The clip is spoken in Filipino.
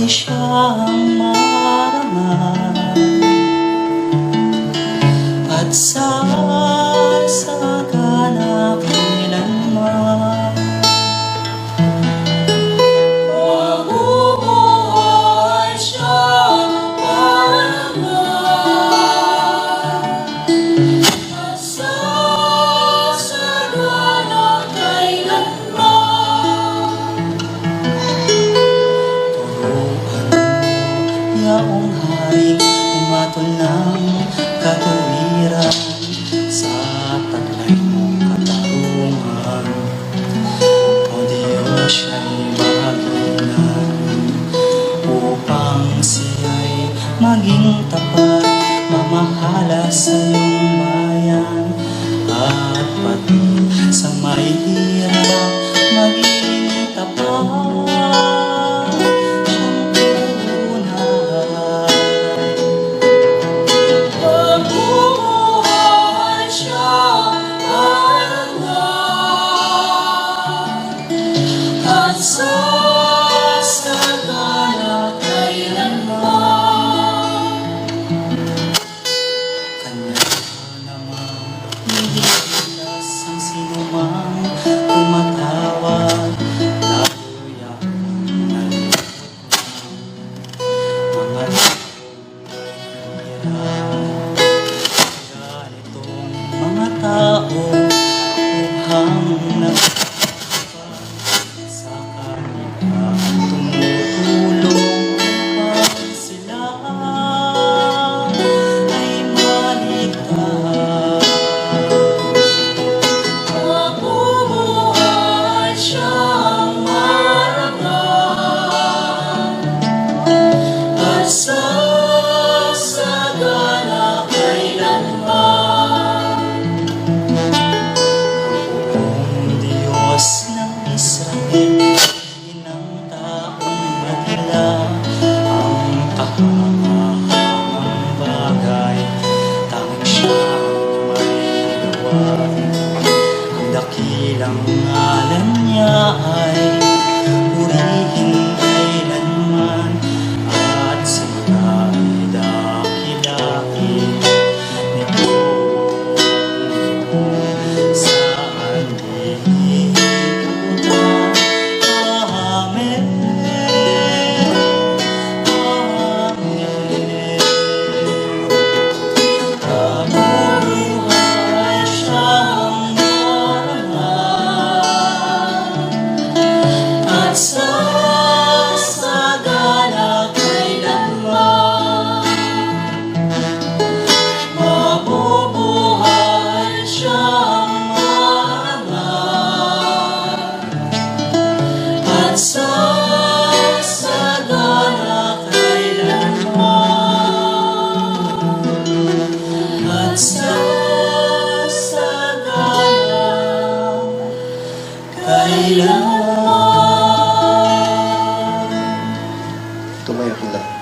siyang marangal at sasagana kailanman. Mabubuhay siyang marangal at sasagana kailanman. Turuan mo yaong hari umatol ng katuwiran sa taglay mong katarungan. O Diyos, siya'y mahaginan upang siya'y maging tapat, mamahala sa iyong bayan at pati sa may hirap maging tapat. Sasagana kailanman. Kanya namang hindi pilas ang sinumang tumatawag. Laluya nalimot mga hirap. Ganitong mga tao mukhang sasagana kailanman. Ang Diyos ng Israel, inang taong madila, ang kahangahangang bagay, tanging siya ang may gawa. Ang dakilang ngalan niya ay purihin kailanman, at siya ay dakilain nito saan liputan. Amen, Amen. Mabubuhay siyang marangal at sasagana kailanman. Mabubuhay siyang marangal at sasagana kailanman. At sasagana kailanman. Tumayo lang.